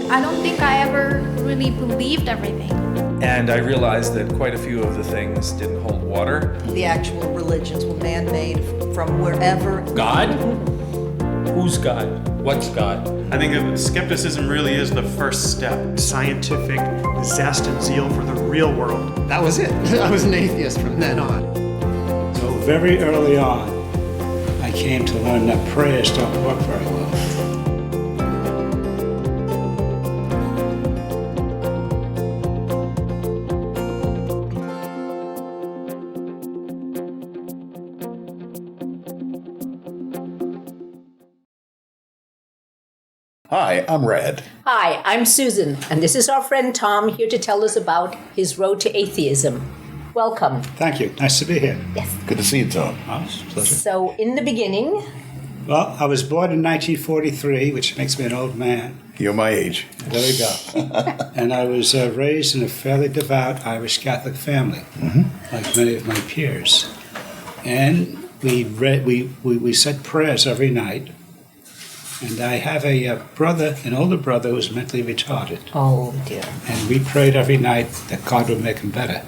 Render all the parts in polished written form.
I don't think I ever really believed everything. And I realized that quite a few of the things didn't hold water. The actual religions were man-made from wherever. God? Who's God? What's God? I think that skepticism really is the first step. Scientific zest and zeal for the real world. That was it. I was an atheist from then on. So very early on, I came to learn that prayers don't work very well. Hi, I'm Rad. Hi, I'm Susan, and this is our friend Tom here to tell us about his road to atheism. Welcome. Thank you. Nice to be here. Yes. Good to see you, Tom. Oh, it's a pleasure. So, in the beginning... Well, I was born in 1943, which makes me an old man. You're my age. There we go. And I was raised in a fairly devout Irish Catholic family, like many of my peers. And we said prayers every night. And I have an older brother who's mentally retarded. Oh, dear. And we prayed every night that God would make him better.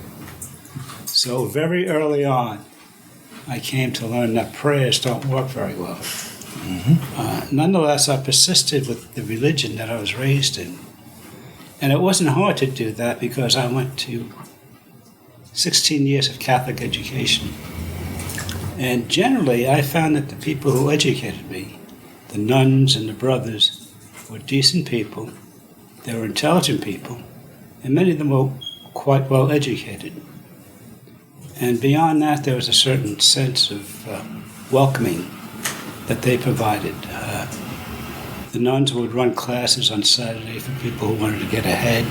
So very early on, I came to learn that prayers don't work very well. Nonetheless, I persisted with the religion that I was raised in. And it wasn't hard to do that because I went to 16 years of Catholic education. And generally, I found that the people who educated me, the nuns and the brothers, were decent people. They were intelligent people, and many of them were quite well educated. And beyond that, there was a certain sense of welcoming that they provided. The nuns would run classes on Saturday for people who wanted to get ahead.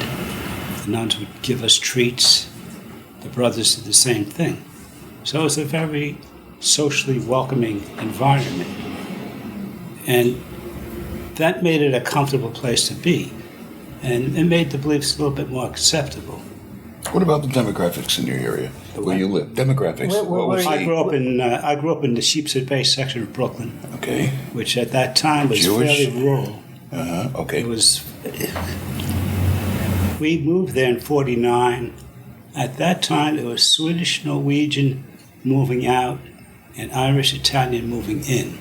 The nuns would give us treats. The brothers did the same thing. So it was a very socially welcoming environment. And that made it a comfortable place to be. And it made the beliefs a little bit more acceptable. What about the demographics in your area, where you live? Demographics. I grew up in the Sheepshead Bay section of Brooklyn. Okay. Which at that time was Jewish? fairly rural. Okay. We moved there in 1949. At that time, it was Swedish, Norwegian moving out, and Irish, Italian moving in.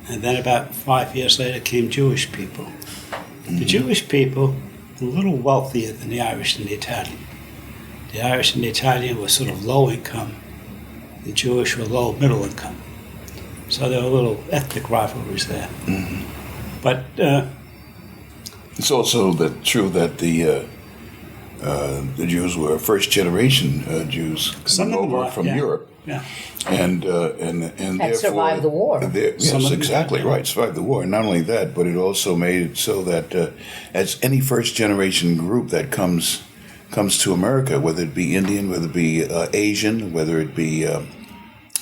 And then about 5 years later came Jewish people. The Jewish people were a little wealthier than the Irish and the Italian. The Irish and the Italian were sort of low income. The Jewish were low middle income. So there were little ethnic rivalries there. But it's also true that the Jews were first generation Jews coming over from Europe. Yeah. And That survived the war. Yes, exactly right. Survived the war. And not only that, but it also made it so that as any first generation group that comes to America, whether it be Indian, whether it be Asian, whether it be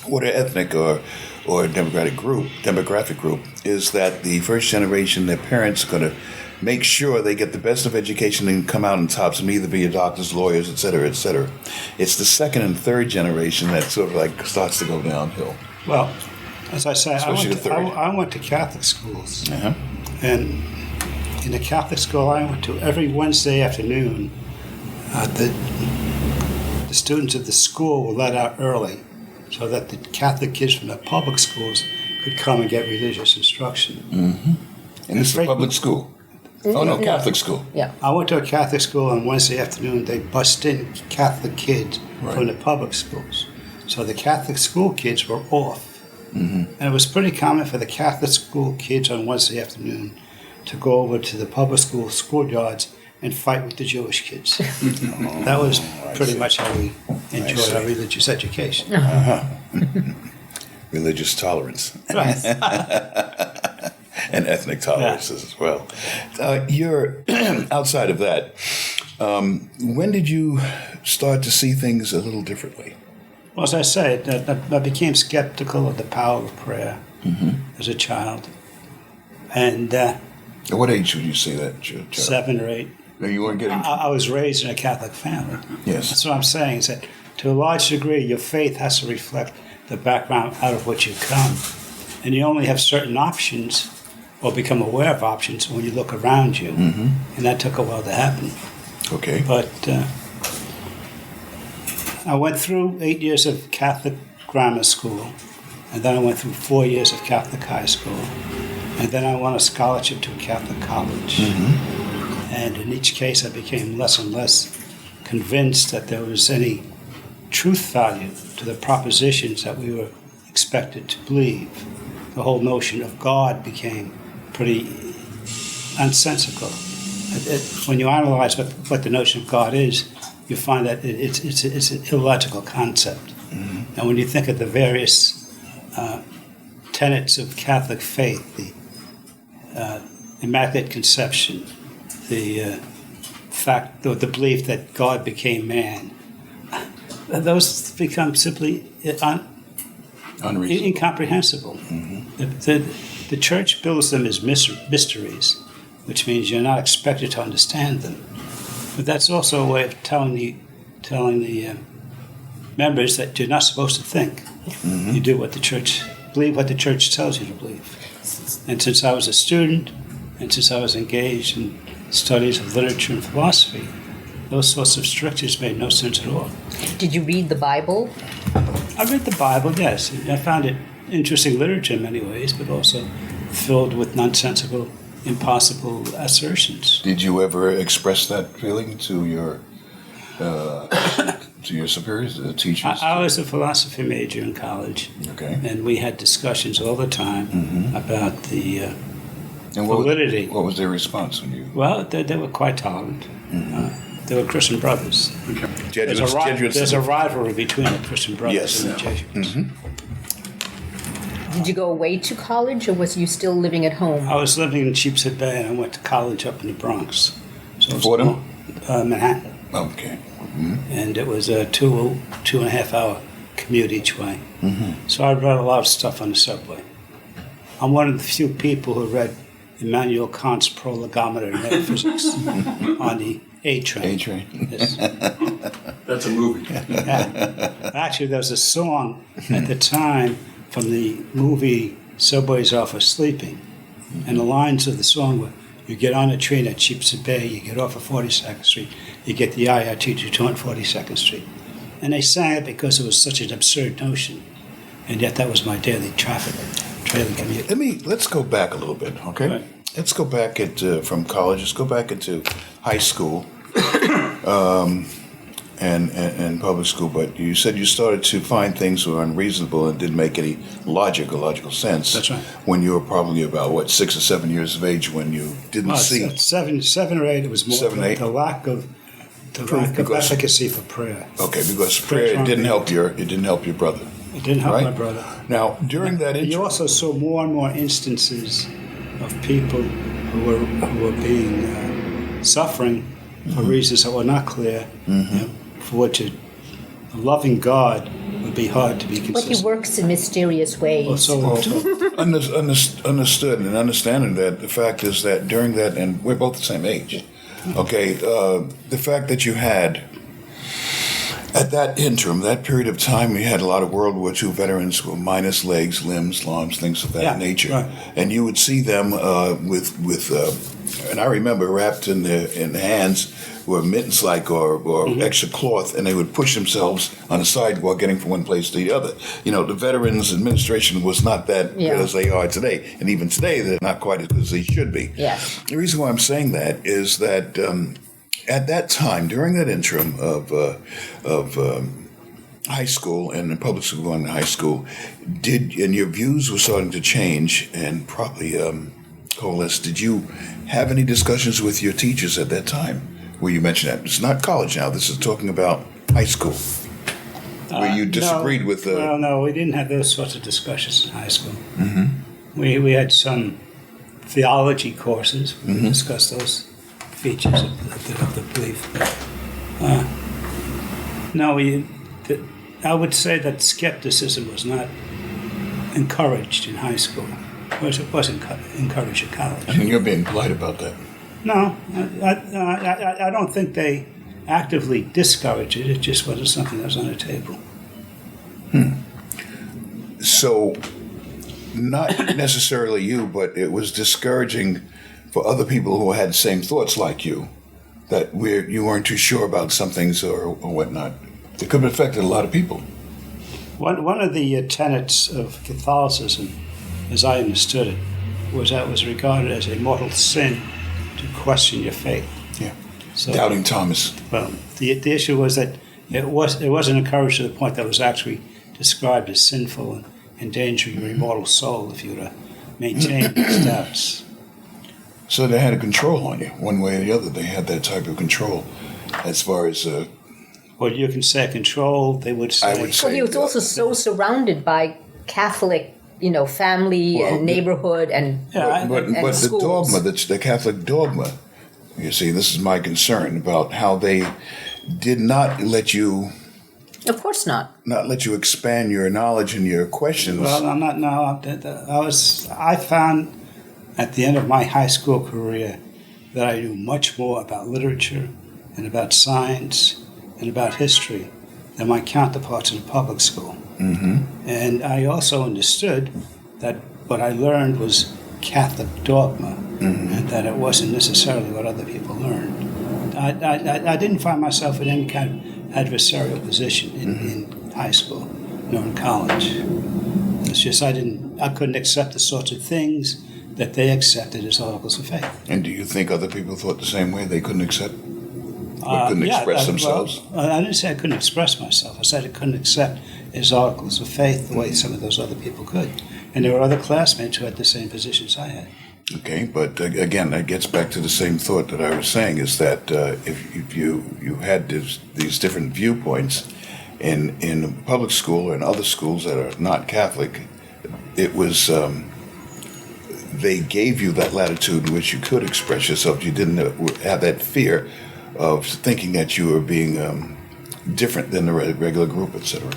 whatever ethnic or demographic group, is that the first generation, their parents are going to make sure they get the best of education and come out on tops and either be doctors, lawyers, et cetera, et cetera. It's the second and third generation that sort of like starts to go downhill. Well, as I say, I went to Catholic schools. And in the Catholic school I went to, every Wednesday afternoon, the students of the school were let out early so that the Catholic kids from the public schools could come and get religious instruction. And this is a public school? Oh, no, Catholic school. Yeah. I went to a Catholic school on Wednesday afternoon. They bussed in Catholic kids from the public schools. So the Catholic school kids were off. And it was pretty common for the Catholic school kids on Wednesday afternoon to go over to the public school schoolyards and fight with the Jewish kids. That was pretty much how we enjoyed our religious education. Religious tolerance. Right. And ethnic tolerances as well. You're outside of that. When did you start to see things a little differently? Well, as I said, I became skeptical of the power of prayer as a child. And at what age would you say that, Joe? 7 or 8. No, you weren't getting... I was raised in a Catholic family. Yes. That's what I'm saying, is that to a large degree, your faith has to reflect the background out of which you come. And you only have certain options or become aware of options when you look around you. And that took a while to happen. Okay. But I went through 8 years of Catholic grammar school, and then I went through 4 years of Catholic high school, and then I won a scholarship to a Catholic college. And in each case, I became less and less convinced that there was any truth value to the propositions that we were expected to believe. The whole notion of God became pretty nonsensical. When you analyze what the notion of God is, you find that it's an illogical concept. And when you think of the various tenets of Catholic faith, the Immaculate Conception, the belief that God became man, those become simply incomprehensible. The church builds them as mysteries, which means you're not expected to understand them. But that's also a way of telling the members that you're not supposed to think. You do believe what the church tells you to believe. And since I was a student, and since I was engaged in studies of literature and philosophy, those sorts of strictures made no sense at all. Did you read the Bible? I read the Bible, yes. I found it interesting literature in many ways, but also filled with nonsensical, impossible assertions. Did you ever express that feeling to your superiors, the teachers? I was a philosophy major in college. Okay. And we had discussions all the time about the and validity. What was their response when you? Well, they were quite tolerant. They were Christian brothers. There's a rivalry between the Christian brothers and the Jesuits. Did you go away to college, or was you still living at home? I was living in Sheepshead Bay, and I went to college up in the Bronx. So Fordham? Manhattan. Okay. And it was a 2.5 hour commute each way. So I read a lot of stuff on the subway. I'm one of the few people who read Immanuel Kant's Prolegomena in Metaphysics on the A train. Yes. That's a movie. Yeah. Actually, there was a song at the time from the movie Subways Are for Sleeping. And the lines of the song were, you get on a train at Sheepshead Bay, you get off at 42nd Street, you get the IRT to 242nd Street. And they sang it because it was such an absurd notion. And yet that was my daily commute. Let's go back a little bit, okay? Right. Let's go back from college. Let's go back into high school and public school. But you said you started to find things were unreasonable and didn't make any logical sense. That's right. When you were probably about 6 or 7 years of age, when you didn't see seven or eight. It was more 7, 8. the lack of efficacy for prayer. Okay, because prayer didn't help your brother. It didn't help right? my brother. Now, during that you also saw more and more instances of people who were being suffering for reasons that were not clear. For which a loving God would be hard to be consistent. But he works in mysterious ways. Understood and understanding that the fact is that during that, and we're both the same age, okay, the fact that you had at that interim, that period of time, we had a lot of World War II veterans who were minus legs, limbs, arms, things of that nature. Right. And you would see them with and I remember wrapped in the hands were mittens or extra cloth, and they would push themselves on the sidewalk getting from one place to the other. You know, the Veterans Administration was not that good as they are today. And even today, they're not quite as good as they should be. Yeah. The reason why I'm saying that is that at that time, during that interim of high school and public school going to high school, and your views were starting to change and probably coalesce, did you have any discussions with your teachers at that time where you mentioned that? It's not college now. This is talking about high school. Where you disagreed with the... Well, no, we didn't have those sorts of discussions in high school. We had some theology courses. We discussed those features of the belief. But, no, I would say that skepticism was not encouraged in high school, whereas it was encouraged at college. And you're being polite about that. No, I don't think they actively discouraged it. It just wasn't something that was on the table. So, not necessarily you, but it was discouraging for other people who had the same thoughts like you, that you weren't too sure about some things or whatnot. It could have affected a lot of people. One of the tenets of Catholicism, as I understood it, was that it was regarded as a mortal sin to question your faith. Yeah. So, Doubting Thomas. Well, the issue was that it wasn't encouraged to the point that it was actually described as sinful and endangering your immortal soul if you were to maintain these doubts. So they had a control on you, one way or the other. They had that type of control as far as... well, you can say control, they would say... I would say Well, he was also so surrounded by Catholic, family and neighborhood and But the schools. dogma, the Catholic dogma, you see, this is my concern about how they did not let you... Of course not. Not let you expand your knowledge and your questions. Well, I'm not. No, I found at the end of my high school career that I knew much more about literature and about science and about history than my counterparts in the public school. Mm-hmm. And I also understood that what I learned was Catholic dogma, and that it wasn't necessarily what other people learned. I didn't find myself in any kind of adversarial position in high school nor in college. It's just I couldn't accept the sorts of things that they accepted as articles of faith. And do you think other people thought the same way? They couldn't accept, or couldn't express themselves? Well, I didn't say I couldn't express myself. I said I couldn't accept as articles of faith the way some of those other people could. And there were other classmates who had the same positions I had. Okay, but again, that gets back to the same thought that I was saying, is that if you had these different viewpoints in public school or in other schools that are not Catholic, it was they gave you that latitude in which you could express yourself. You didn't have that fear of thinking that you were being different than the regular group, etc.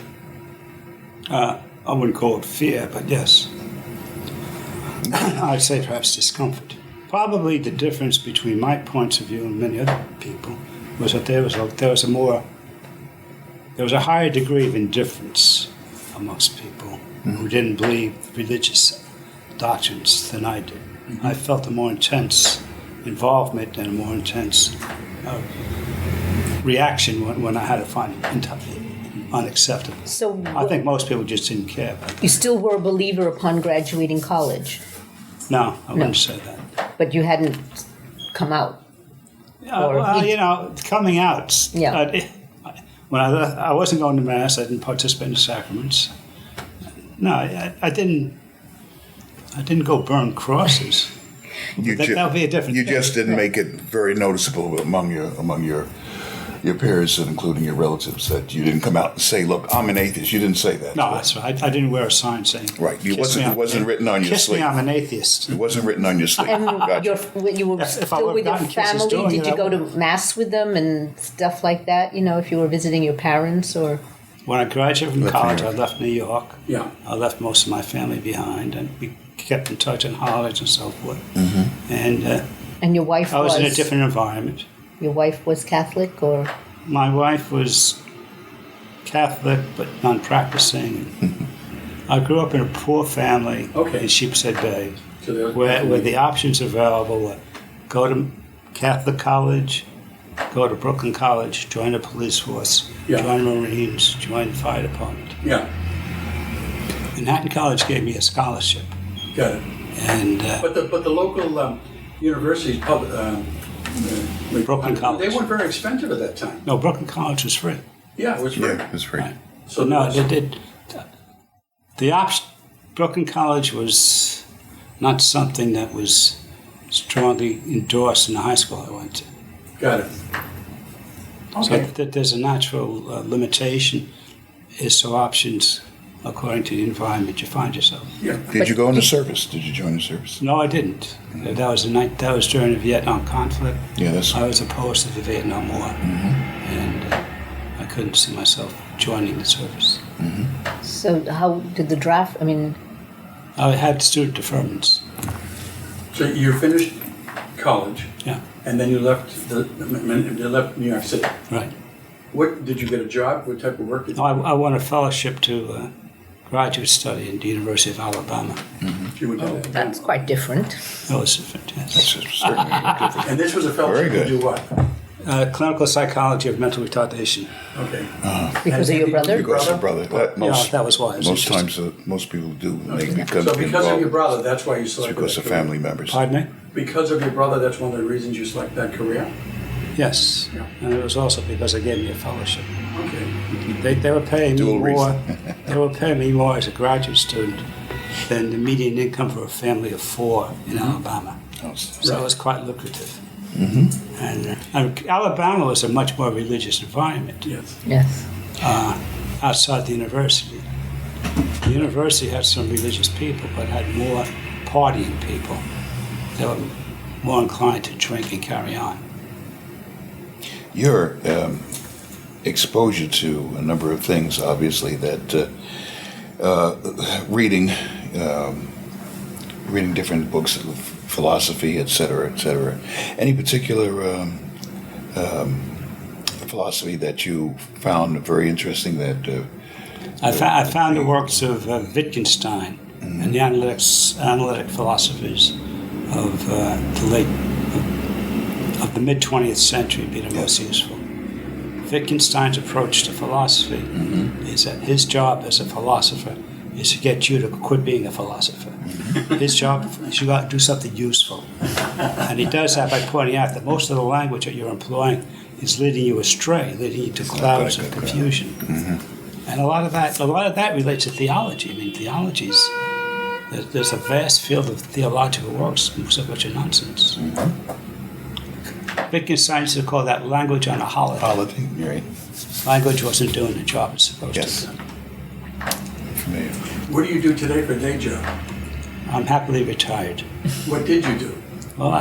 I wouldn't call it fear, but yes. I'd say perhaps discomfort. Probably the difference between my points of view and many other people was that there was a higher degree of indifference amongst people who didn't believe religious doctrines than I did. I felt a more intense involvement and a more intense reaction when I had to find it unacceptable. So I think most people just didn't care about it. you still were a believer upon graduating college, No, I wouldn't say that. but you hadn't come out. Coming out. Yeah. When I wasn't going to mass, I didn't participate in the sacraments. No, I didn't go burn crosses. That would be a different You thing. just didn't make it very noticeable among your peers, and including your relatives, that you didn't come out and say, "Look, I'm an atheist." You didn't say that. No, that's right. I didn't wear a sign saying. Right. It wasn't written on your Kiss sleeve. me, I'm an atheist. It wasn't written on your sleeve. And Gotcha. when you were If I still would've with your gotten kisses family, doing did it, you I go to would've. mass with them and stuff like that? If you were visiting your parents or... When I graduated from Left college, New I York. left New York. Yeah. I left most of my family behind, and we kept in touch on holidays and so forth. Mm-hmm. And your wife I was in a different environment. Your wife was Catholic or... My wife was Catholic but non-practicing. I grew up in a poor family in Sheepshead Bay, So where the options available were go to Catholic college, go to Brooklyn College, join the police force, join the Marines, join the fire department. Yeah, Manhattan College gave me a scholarship, got it. and But the local universities, Brooklyn College. they weren't very expensive at that time. No, Brooklyn College was free. Yeah, it was free. Yeah, it's free. Right. So No, there was- they did. The option, Brooklyn College was not something that was strongly endorsed in the high school I went to. Got it. Okay. So there's a natural limitation as to options according to the environment you find yourself. Yeah. Did you go in the service? Did you join the service? No, I didn't. That was during the Vietnam conflict. Yeah, that's. I was opposed to the Vietnam War, and I couldn't see myself joining the service. So how did the draft... I had student deferments. So you finished college, Yeah, and then you left New York City. right. What did you get a job? What type of work did No, you? I won a fellowship to graduate study in the University of Alabama. You went to that. That's quite different. That was different, yes. That's certainly different. And this was a Very fellowship to good. do what? Clinical psychology of mental retardation. Okay. Because of your brother? Because of brother. That was why I was Most interested. times, most people do. They become So because of your involved brother, that's why you selected because that of career. family members. Pardon me? Because of your brother, that's one of the reasons you select that career? Yes. And it was also because they gave me a fellowship. Okay. They were paying me Dual more. reason. They were paying me more as a graduate student than the median income for a family of 4 in Alabama. So it was quite lucrative. And Alabama was a much more religious environment Yes. Yes. outside the university. The university had some religious people, but had more partying people. They were more inclined to drink and carry on. Your exposure to a number of things, obviously, that reading different books of philosophy, et cetera, et cetera. Any particular philosophy that you found very interesting that I found the works of Wittgenstein and the analytic philosophies of the mid 20th century be the most useful. Wittgenstein's approach to philosophy is that his job as a philosopher is to get you to quit being a philosopher. His job is you got to do something useful, and he does that by pointing out that most of the language that you're employing is leading you astray, leading you to clouds of confusion. And a lot of that relates to theology. I mean, there's a vast field of theological works, most of which are nonsense. Wittgenstein used to call that language on a holiday. holiday, right? Language wasn't doing the job it's supposed Yes. to do. Familiar. What do you do today for a day job? I'm happily retired. What did you do? Well,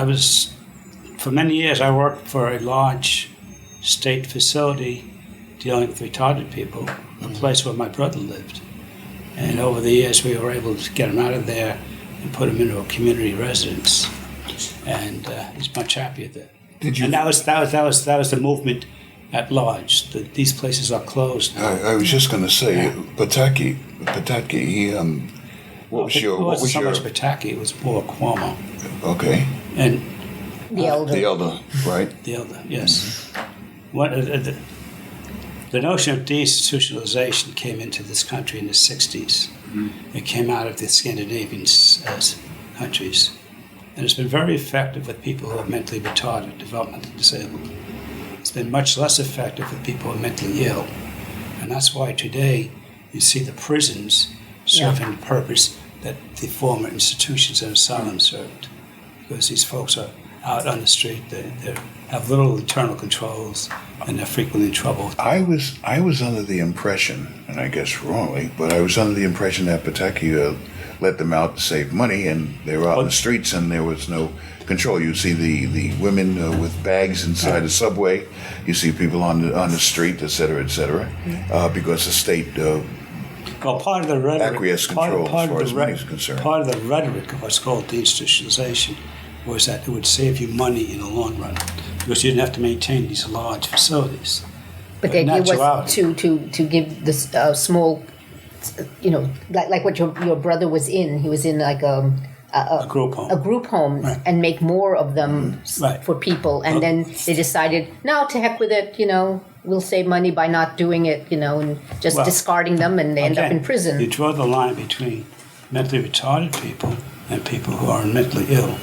for many years, I worked for a large state facility dealing with retarded people, a place where my brother lived. And over the years, we were able to get him out of there and put him into a community residence. And he's much happier there. Did you? And that was the movement at large. These places are closed now. I was just going to say, Pataki. He. What was It your? What wasn't was so your? much Pataki, it was more Cuomo. Okay, And The elder. the elder, right? the other, yes. The notion of deinstitutionalization came into this country in the 60s. It came out of the Scandinavian countries. And it's been very effective with people who are mentally retarded, developmentally disabled. It's been much less effective with people who are mentally ill. And that's why today you see the prisons serving the purpose that the former institutions and asylums served. Because these folks are out on the street, they have little internal controls, and they're frequently in trouble. I was under the impression, and I guess wrongly, but I was under the impression that Pataki let them out to save money, and they were out in the streets, and there was no control. You see the women with bags inside the subway. You see people on the street, et cetera, because the state Well, part of the rhetoric, acquiesced control as far as money is concerned. part of the rhetoric of what's called deinstitutionalization was that it would save you money in the long run because you didn't have to maintain these large facilities. But the in idea was actuality- to give this small, like what your brother was in. He was in like a group home. a group home, Right. and make more of them Right. for people. And then they decided, no, to heck with it. We'll save money by not doing it. And just Well, discarding them, and they end up Again, in prison. You draw the line between mentally retarded people and people who are mentally ill.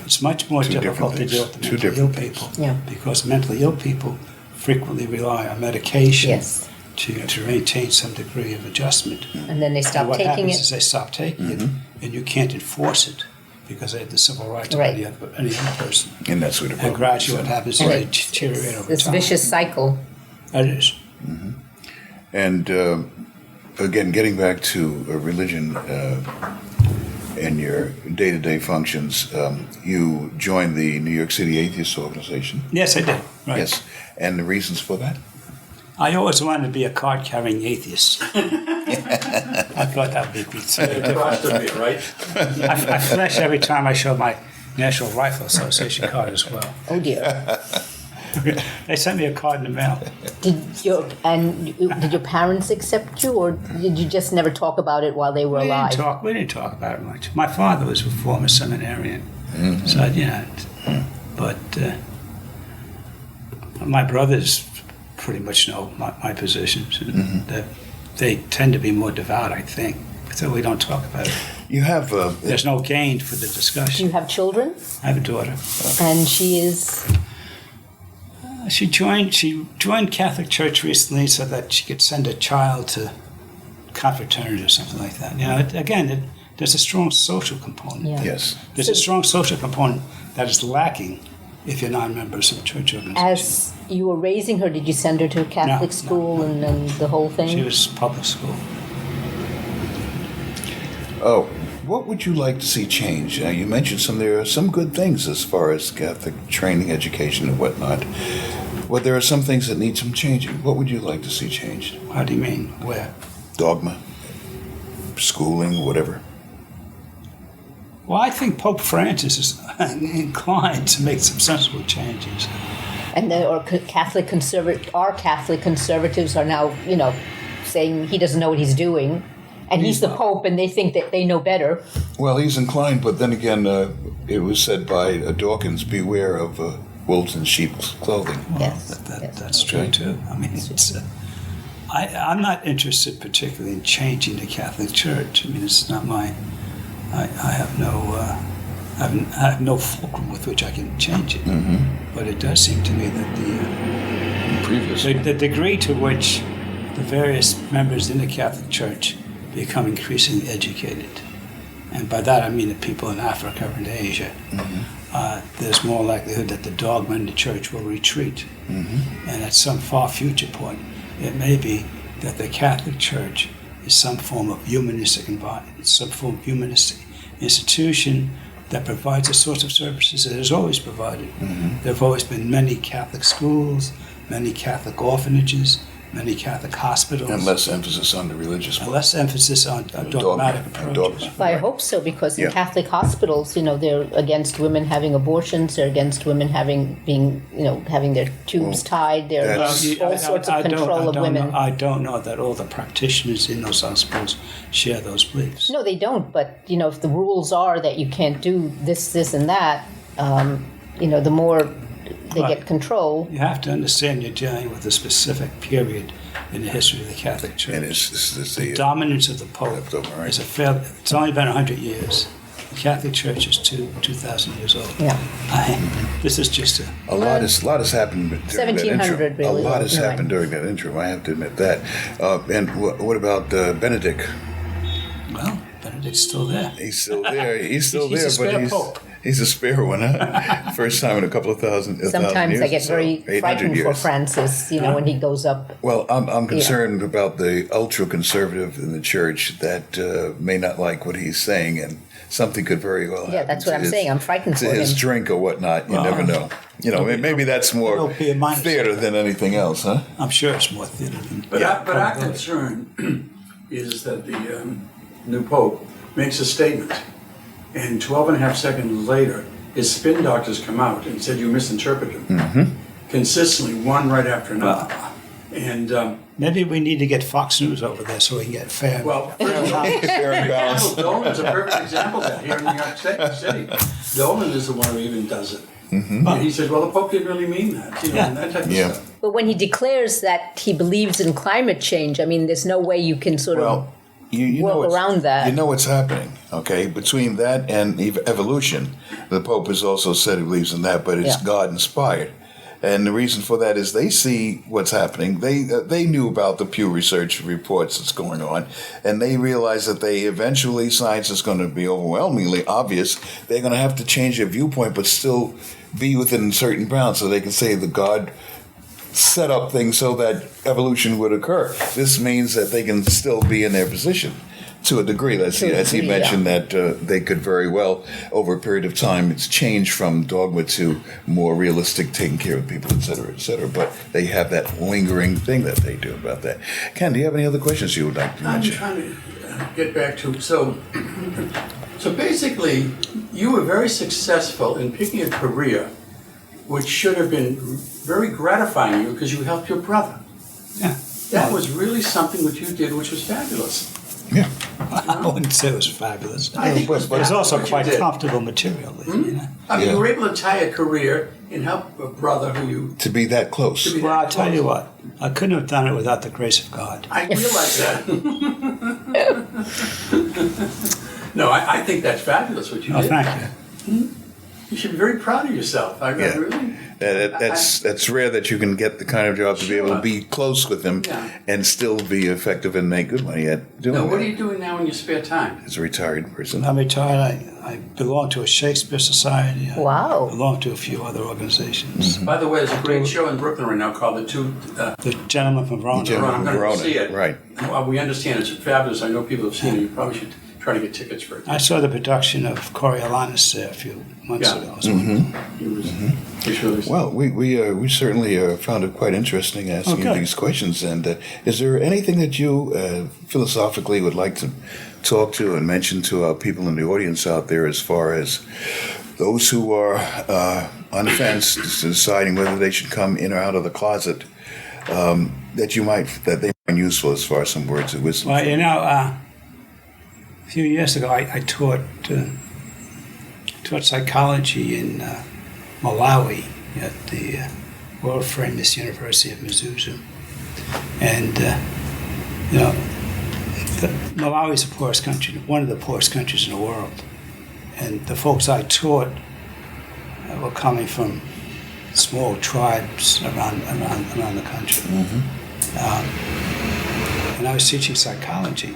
It's much more Two difficult to different deal with the things. mentally Two ill different people Yeah. because mentally ill people frequently rely on medication Yes. to maintain some degree of adjustment. And then they And stop what taking happens it. is they stop taking it, and you can't enforce it because they have the civil rights of Right. any other person. and that's what the And problem gradually is. what happens is And they it's deteriorate over This time. vicious cycle. That is. And again, getting back to religion and your day-to-day functions, you joined the New York City Atheists organization. Yes, I did. Right. Yes, and the reasons for that? I always wanted to be a card-carrying atheist. I thought that would be good. Right? I flash every time I show my National Rifle Association card as well. Oh dear. They sent me a card in the mail. Did your parents accept you, or did you just never talk about it while they were alive? We didn't talk about it much. My father was a former seminarian, so but my brothers pretty much know my positions, and they tend to be more devout, I think. So we don't talk about it. You have. There's no gain for the Do discussion. you have children? I have a daughter. And she is. She joined Catholic Church recently so that she could send a child to confraternity or something like that. You know, again, there's a strong social component. Yeah. Yes. There's a strong social component that is lacking if you're not members of a church organization. As you were raising her, did you send her to a Catholic school and the whole thing? She was public school. Oh, what would you like to see change? You mentioned there are some good things as far as Catholic training, education, and whatnot. But there are some things that need some changing. What would you like to see changed? How do you mean? Where? Dogma, schooling, whatever. Well, I think Pope Francis is inclined to make some sensible changes. And our Catholic conservatives are now, saying he doesn't know what he's doing. And he's the Pope, and they think that they know better. Well, he's inclined, but then again, it was said by Dawkins, beware of wolves in sheep's clothing. Well, Yes. That's true, too. I mean, I'm not interested particularly in changing the Catholic Church. I mean, it's not my... I have no fulcrum with which I can change it. But it does seem to me that the degree to which the various members in the Catholic Church become increasingly educated, and by that I mean the people in Africa and Asia, there's more likelihood that the dogma in the church will retreat. And at some far future point, it may be that the Catholic Church is some form of humanistic environment, some form of humanistic institution that provides the sorts of services it has always provided. There have always been many Catholic schools, many Catholic orphanages, many Catholic hospitals. And less emphasis on the religious And part. less emphasis on dogmatic approaches. Well, I hope so, because in Yeah. Catholic hospitals, they're against women having abortions. They're against women having their tubes tied. They're That's- against all sorts of control of women. I don't know that all the practitioners in those hospitals share those beliefs. No, they don't. But if the rules are that you can't do this, and that, the more they Right. get control. You have to understand you're dealing with a specific period in the history of the Catholic Church. And it's The the dominance of the Pope Left over, right. is it's only been 100 years. The Catholic Church is 2,000 years old. Yeah. This is just a lot has happened during that 1700 interim. really, A lot has you're happened right. during that interim. I have to admit that. And what about Benedict? well, Benedict's still there. He's still there. He's still He's there, a spare but pope. he's a spare one. Huh? First time in a couple of thousand. Sometimes years I or get so. very 800 frightened for years. Francis, when he goes up. Well, I'm concerned about the ultra-conservative in the church that may not like what he's saying, and something could very well happen. Yeah, that's what to I'm his- saying. I'm frightened to for his him. drink or whatnot. You never know. Maybe that's more it'll be a minus. theater than anything else, huh? I'm sure it's more theater than... But our concern is that the new Pope makes a statement, and 12 and a half seconds later, his spin doctors come out and said you misinterpreted him. Consistently, one right after another. And Maybe we need to get Fox News over there so we can get fair. well, Fair and balanced. Dolan's a perfect example of that here in New York City. Dolan is the one who even does it. And he said, well, the Pope didn't really mean that, and that type of Yeah. stuff. But when he declares that he believes in climate change, there's no way you can sort of... Well, you work know what's- around that. You know what's happening, okay? Between that and evolution, the Pope has also said he believes in that, but it's Yeah. God-inspired. And the reason for that is they see what's happening. They knew about the Pew Research reports that's going on, and they realize that eventually science is going to be overwhelmingly obvious. They're going to have to change their viewpoint, but still be within certain bounds, so they can say that God set up things so that evolution would occur. This means that they can still be in their position to a degree. As he mentioned, that they could very well, over a period of time, it's changed from dogma to more realistic, taking care of people, et cetera, et cetera. But they have that lingering thing that they do about that. Ken, do you have any other questions you would like to I'm mention? trying to get back to, so basically, you were very successful in picking a career which should have been very gratifying you because you helped your brother. Yeah. That was really something which you did, which was fabulous. Yeah. I wouldn't say it was fabulous. I think It was also what you quite did. comfortable material. You know? I mean, Yeah. you were able to tie a career and help a brother who you. To be that close. To be Well, I'll tell you what, I couldn't have done it without the grace of God. I realize that. No, I think that's fabulous what you Oh, did. thank you. You should be very proud of yourself. I Yeah. really. That's rare that you can get the kind of job to be able to be close with them Yeah. and still be effective and make good money at doing Now, that. what are you doing now in your spare time? As a retired person. I'm retired. I belong to a Shakespeare Society. I Wow. belong to a few other organizations. By the way, there's a great show in Brooklyn right now called The gentleman from Verona. Gentleman I'm going to Verona, see it. right. Well, we understand it's fabulous. I know people have seen it. You probably should try to get tickets for it. I saw the production of Coriolanus there a few months Yeah. ago. It was wonderful. It's really Well, we certainly found it quite interesting asking you Okay. these questions. And is there anything that you philosophically would like to talk to and mention to our people in the audience out there, as far as those who are on the fence, deciding whether they should come in or out of the closet, that they find useful, as far as some words of wisdom? Well, you know, a few years ago, I taught psychology in Malawi at the world famous University of Mzuzu, and you know, Malawi is the poorest country, one of the poorest countries in the world, and the folks I taught were coming from small tribes around the country, and I was teaching psychology.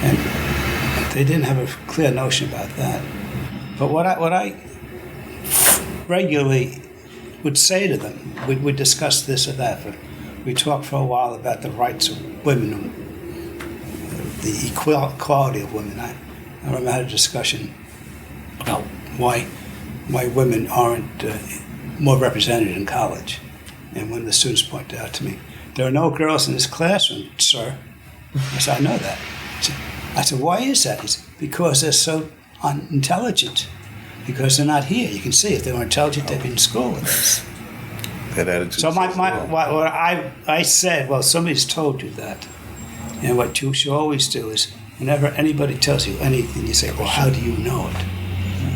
And they didn't have a clear notion about that. But what I regularly would say to them, we'd discuss this or that. But we talked for a while about the rights of women, the equality of women. I remember I had a discussion about why women aren't more represented in college. And one of the students pointed out to me, "There are no girls in this classroom, sir." I said, "I know that." I said, "Why is that?" He said, "Because they're so unintelligent. Because they're not here. You can see if they were intelligent, they'd be in school with us." That attitude. So what I said, well, somebody's told you that. And what you should always do is, whenever anybody tells you anything, you say, "Well, how do you know it?"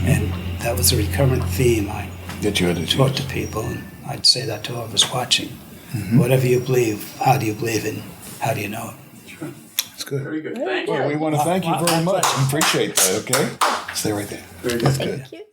And that was a recurrent theme I taught to people, and I'd say that to whoever's watching. Whatever you believe, how do you believe it? How do you know it? That's good. Very good. Thank you. Well, we want to thank you very much. Appreciate that, okay? Stay right there. Very good. That's good. Thank you.